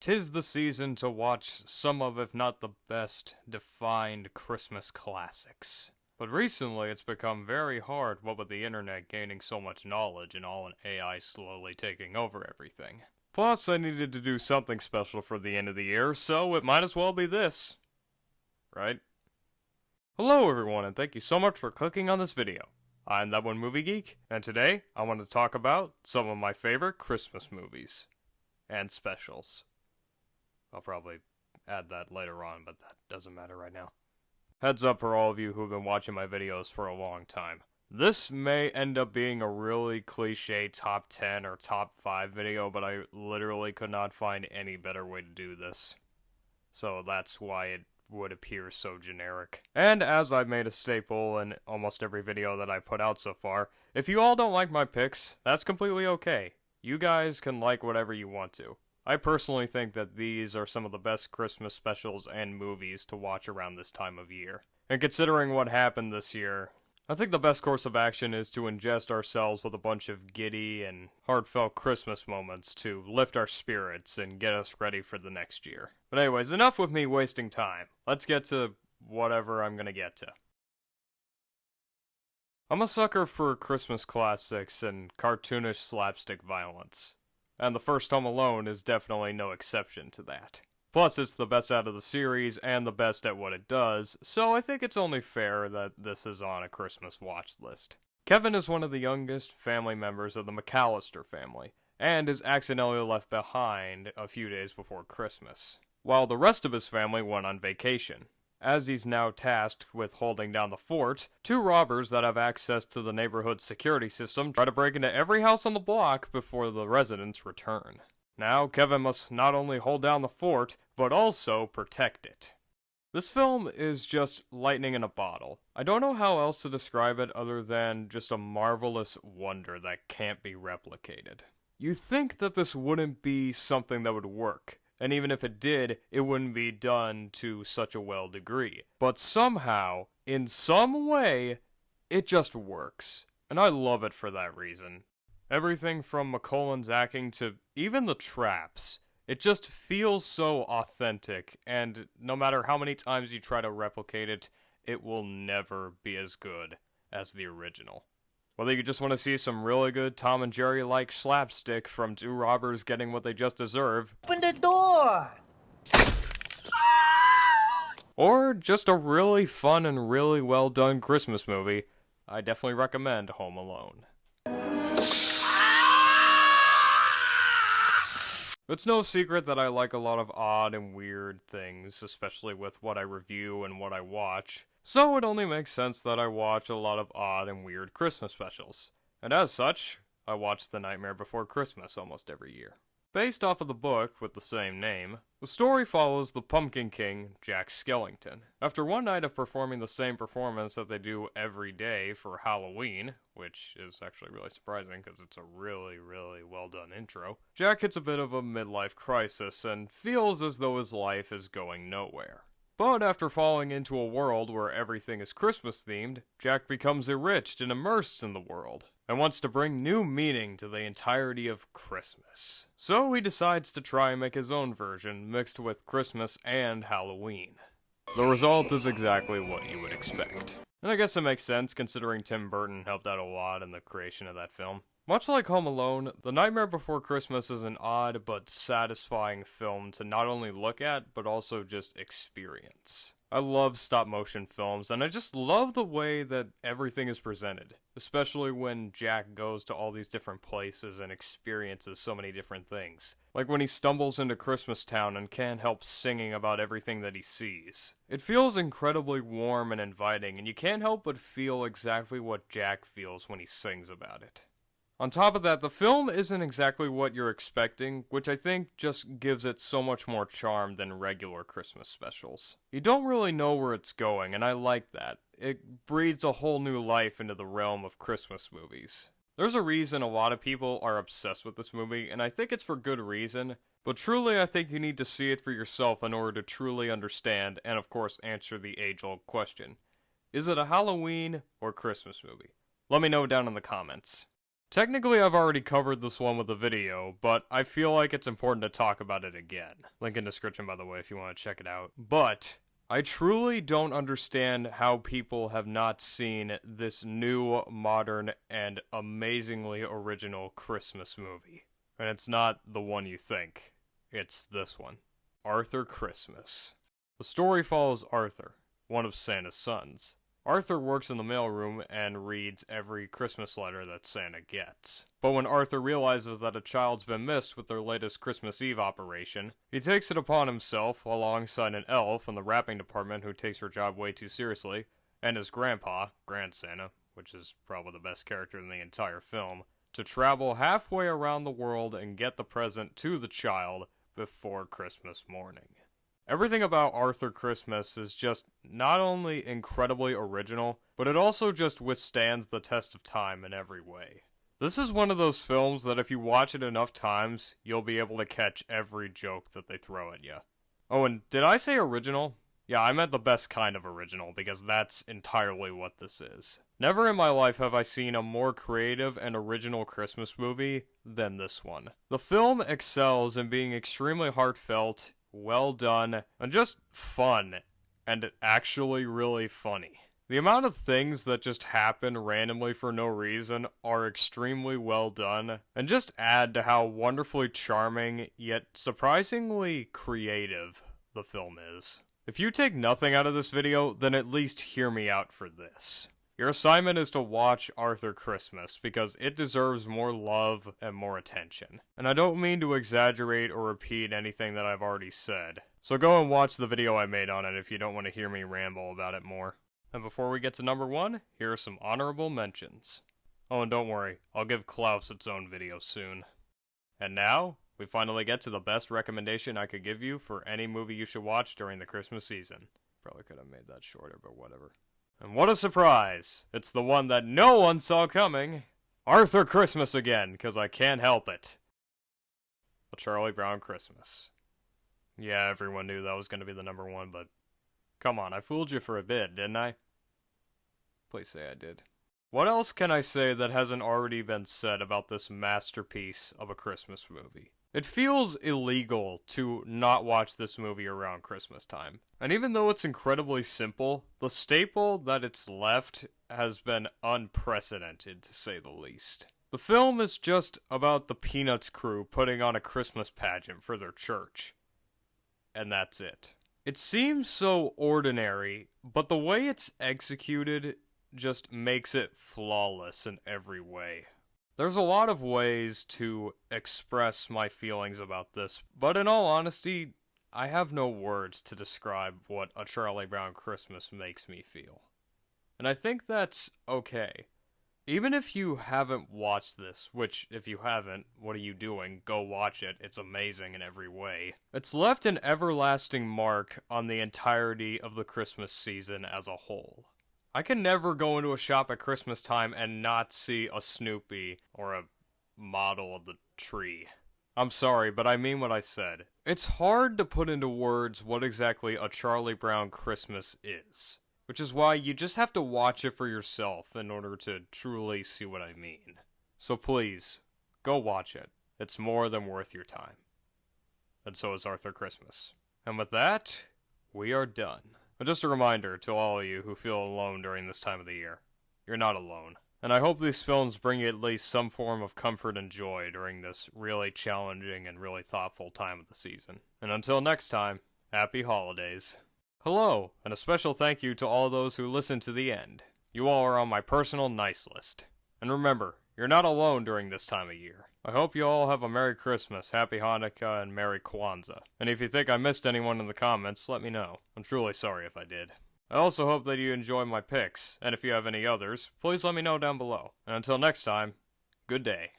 'Tis the season to watch some of, if not the best, defined Christmas classics. But recently it's become very hard, what with the internet gaining so much knowledge and all an AI slowly taking over everything. Plus, I needed to do something special for the end of the year, so it might as well be this. Right? Hello everyone, and thank you so much for clicking on this video. I'm That One Movie Geek, and today I want to talk about some of my favorite Christmas movies. And specials. I'll probably add that later on, but that doesn't matter right now. Heads up for all of you who've been watching my videos for a long time. This may end up being a really cliche top 10 or top 5 video, but I literally could not find any better way to do this. So that's why it would appear so generic. And as I've made a staple in almost every video that I put out so far, if you all don't like my picks, that's completely okay. You guys can like whatever you want to. I personally think that these are some of the best Christmas specials and movies to watch around this time of year. And considering what happened this year, I think the best course of action is to ingest ourselves with a bunch of giddy and heartfelt Christmas moments to lift our spirits and get us ready for the next year. But anyways, enough with me wasting time. Let's get to whatever I'm gonna get to. I'm a sucker for Christmas classics and cartoonish slapstick violence. And the first Home Alone is definitely no exception to that. Plus, it's the best out of the series and the best at what it does, so I think it's only fair that this is on a Christmas watch list. Kevin is one of the youngest family members of the McAllister family, and is accidentally left behind a few days before Christmas, while the rest of his family went on vacation. As he's now tasked with holding down the fort, two robbers that have access to the neighborhood's security system try to break into every house on the block before the residents return. Now, Kevin must not only hold down the fort, but also protect it. This film is just lightning in a bottle. I don't know how else to describe it other than just a marvelous wonder that can't be replicated. You think that this wouldn't be something that would work. And even if it did, it wouldn't be done to such a well degree. But somehow, in some way, it just works. And I love it for that reason. Everything from McCullen's acting to even the traps. It just feels so authentic, and no matter how many times you try to replicate it, it will never be as good as the original. Whether you just want to see some really good Tom and Jerry-like slapstick from two robbers getting what they just deserve. Open the door! Or just a really fun and really well done Christmas movie, I definitely recommend Home Alone. It's no secret that I like a lot of odd and weird things, especially with what I review and what I watch. So it only makes sense that I watch a lot of odd and weird Christmas specials. And as such, I watch The Nightmare Before Christmas almost every year. Based off of the book with the same name, the story follows the Pumpkin King, Jack Skellington. After one night of performing the same performance that they do every day for Halloween, which is actually really surprising because it's a really, really well done intro, Jack hits a bit of a midlife crisis and feels as though his life is going nowhere. But after falling into a world where everything is Christmas themed, Jack becomes enriched and immersed in the world, and wants to bring new meaning to the entirety of Christmas. So he decides to try and make his own version, mixed with Christmas and Halloween. The result is exactly what you would expect. And I guess it makes sense considering Tim Burton helped out a lot in the creation of that film. Much like Home Alone, The Nightmare Before Christmas is an odd but satisfying film to not only look at, but also just experience. I love stop-motion films, and I just love the way that everything is presented. Especially when Jack goes to all these different places and experiences so many different things. Like when he stumbles into Christmas Town and can't help singing about everything that he sees. It feels incredibly warm and inviting, and you can't help but feel exactly what Jack feels when he sings about it. On top of that, the film isn't exactly what you're expecting, which I think just gives it so much more charm than regular Christmas specials. You don't really know where it's going, and I like that. It breathes a whole new life into the realm of Christmas movies. There's a reason a lot of people are obsessed with this movie, and I think it's for good reason, but truly I think you need to see it for yourself in order to truly understand, and of course answer the age-old question. Is it a Halloween or Christmas movie? Let me know down in the comments. Technically, I've already covered this one with a video, but I feel like it's important to talk about it again. Link in description, by the way, if you want to check it out. But I truly don't understand how people have not seen this new, modern, and amazingly original Christmas movie. And it's not the one you think. It's this one. Arthur Christmas. The story follows Arthur, one of Santa's sons. Arthur works in the mailroom and reads every Christmas letter that Santa gets. But when Arthur realizes that a child's been missed with their latest Christmas Eve operation, he takes it upon himself, alongside an elf in the wrapping department who takes her job way too seriously, and his grandpa, Grand Santa, which is probably the best character in the entire film, to travel halfway around the world and get the present to the child before Christmas morning. Everything about Arthur Christmas is just not only incredibly original, but it also just withstands the test of time in every way. This is one of those films that if you watch it enough times, you'll be able to catch every joke that they throw at you. Oh, and did I say original? Yeah, I meant the best kind of original, because that's entirely what this is. Never in my life have I seen a more creative and original Christmas movie than this one. The film excels in being extremely heartfelt, well done, and just fun, and actually really funny. The amount of things that just happen randomly for no reason are extremely well done, and just add to how wonderfully charming, yet surprisingly creative the film is. If you take nothing out of this video, then at least hear me out for this. Your assignment is to watch Arthur Christmas, because it deserves more love and more attention. And I don't mean to exaggerate or repeat anything that I've already said. So go and watch the video I made on it if you don't want to hear me ramble about it more. And before we get to number 1, here are some honorable mentions. Oh, and don't worry, I'll give Klaus its own video soon. And now, we finally get to the best recommendation I could give you for any movie you should watch during the Christmas season. Probably could have made that shorter, but whatever. And what a surprise! It's the one that no one saw coming! Arthur Christmas again, because I can't help it. A Charlie Brown Christmas. Yeah, everyone knew that was going to be the number 1, but come on, I fooled you for a bit, didn't I? Please say I did. What else can I say that hasn't already been said about this masterpiece of a Christmas movie? It feels illegal to not watch this movie around Christmas time. And even though it's incredibly simple, the staple that it's left has been unprecedented, to say the least. The film is just about the Peanuts crew putting on a Christmas pageant for their church. And that's it. It seems so ordinary, but the way it's executed just makes it flawless in every way. There's a lot of ways to express my feelings about this, but in all honesty, I have no words to describe what A Charlie Brown Christmas makes me feel. And I think that's okay. Even if you haven't watched this, which, if you haven't, what are you doing? Go watch it. It's amazing in every way. It's left an everlasting mark on the entirety of the Christmas season as a whole. I can never go into a shop at Christmas time and not see a Snoopy or a model of the tree. I'm sorry, but I mean what I said. It's hard to put into words what exactly A Charlie Brown Christmas is, which is why you just have to watch it for yourself in order to truly see what I mean. So please, go watch it. It's more than worth your time. And so is Arthur Christmas. And with that, we are done. But just a reminder to all of you who feel alone during this time of the year, you're not alone. And I hope these films bring you at least some form of comfort and joy during this really challenging and really thoughtful time of the season. And until next time, happy holidays. Hello, and a special thank you to all those who listened to the end. You all are on my personal nice list. And remember, you're not alone during this time of year. I hope you all have a Merry Christmas, Happy Hanukkah, and Merry Kwanzaa. And if you think I missed anyone in the comments, let me know. I'm truly sorry if I did. I also hope that you enjoy my picks, and if you have any others, please let me know down below. And until next time, good day.